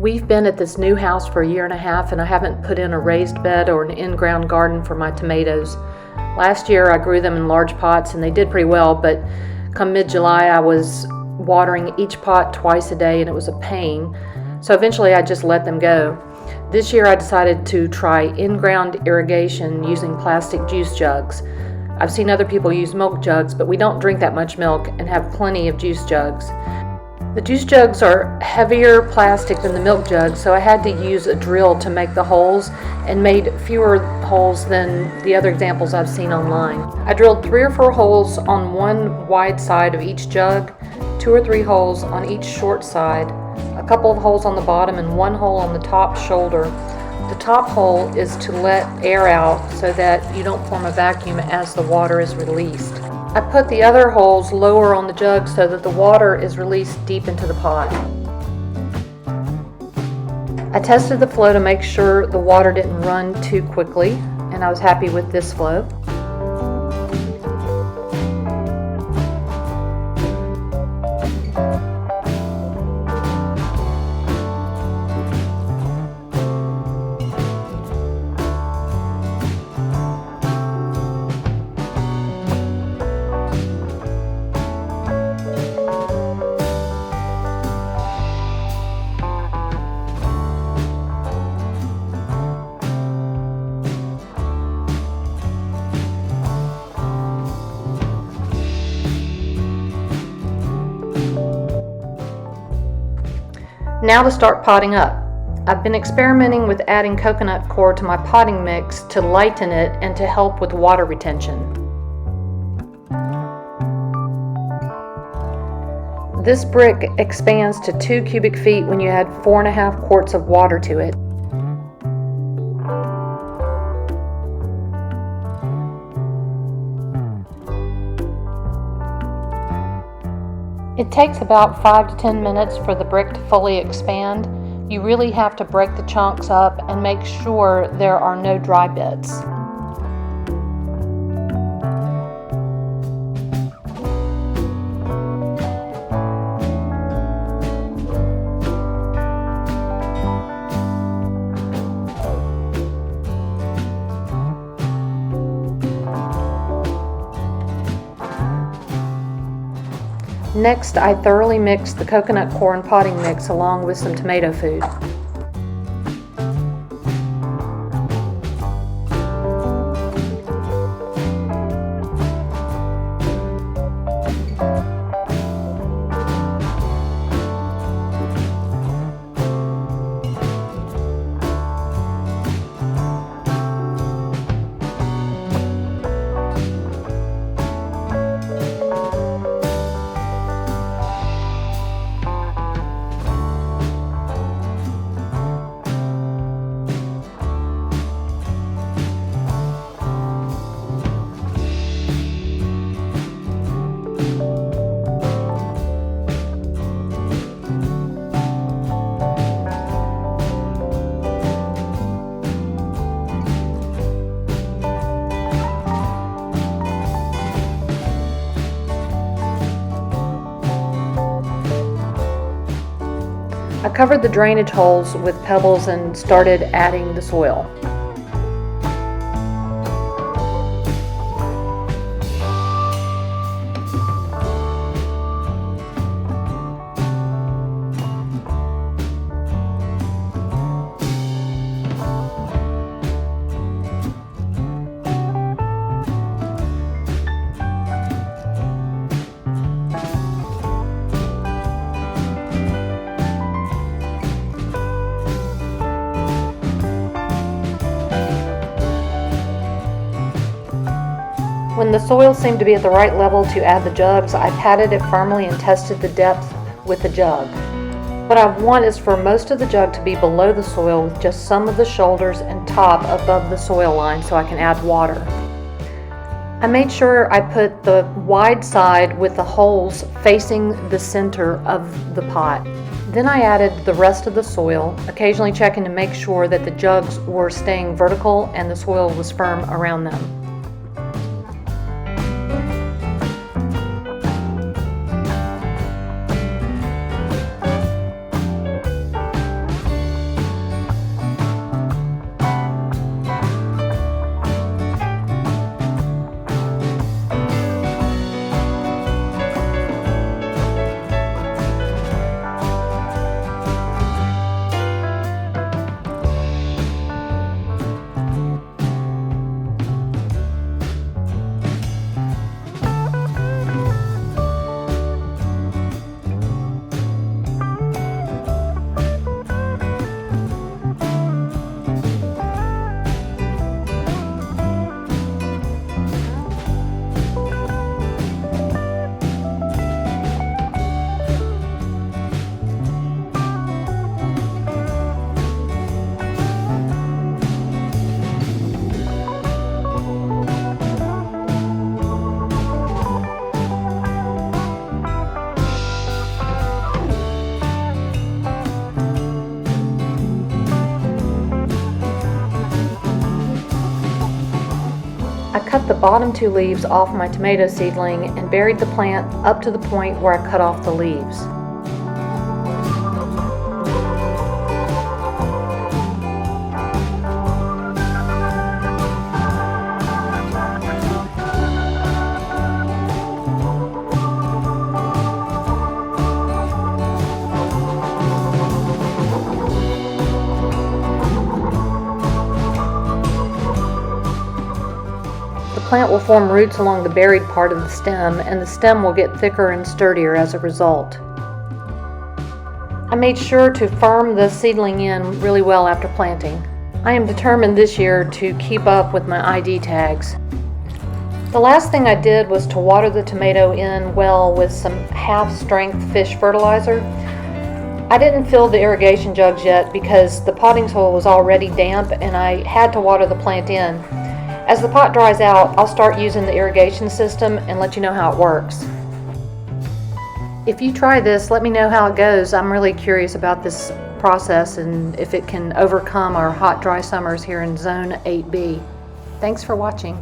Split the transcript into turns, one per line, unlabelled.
We've been at this new house for a year and a half, and I haven't put in a raised bed or an in-ground garden for my tomatoes. Last year I grew them in large pots and they did pretty well, but come mid-July I was watering each pot twice a day and it was a pain. So eventually I just let them go. This year I decided to try in-ground irrigation using plastic juice jugs. I've seen other people use milk jugs, but we don't drink that much milk and have plenty of juice jugs. The juice jugs are heavier plastic than the milk jugs, so I had to use a drill to make the holes and made fewer holes than the other examples I've seen online. I drilled 3 or 4 holes on one wide side of each jug, 2 or 3 holes on each short side, a couple of holes on the bottom, and 1 hole on the top shoulder. The top hole is to let air out so that you don't form a vacuum as the water is released. I put the other holes lower on the jug so that the water is released deep into the pot. I tested the flow to make sure the water didn't run too quickly, and I was happy with this flow. Now to start potting up. I've been experimenting with adding coconut coir to my potting mix to lighten it and to help with water retention. This brick expands to 2 cubic feet when you add 4.5 quarts of water to it. It takes about 5 to 10 minutes for the brick to fully expand. You really have to break the chunks up and make sure there are no dry bits. Next, I thoroughly mixed the coconut coir and potting mix along with some tomato food. I covered the drainage holes with pebbles and started adding the soil. When the soil seemed to be at the right level to add the jugs, I patted it firmly and tested the depth with the jug. What I want is for most of the jug to be below the soil with just some of the shoulders and top above the soil line so I can add water. I made sure I put the wide side with the holes facing the center of the pot. Then I added the rest of the soil, occasionally checking to make sure that the jugs were staying vertical and the soil was firm around them. cut the bottom 2 leaves off my tomato seedling and buried the plant up to the point where I cut off the leaves. The plant will form roots along the buried part of the stem, and the stem will get thicker and sturdier as a result. I made sure to firm the seedling in really well after planting. I am determined this year to keep up with my ID tags. The last thing I did was to water the tomato in well with some half-strength fish fertilizer. I didn't fill the irrigation jugs yet because the potting soil was already damp and I had to water the plant in. As the pot dries out, I'll start using the irrigation system and let you know how it works. If you try this, let me know how it goes. I'm really curious about this process and if it can overcome our hot, dry summers here in Zone 8B. Thanks for watching.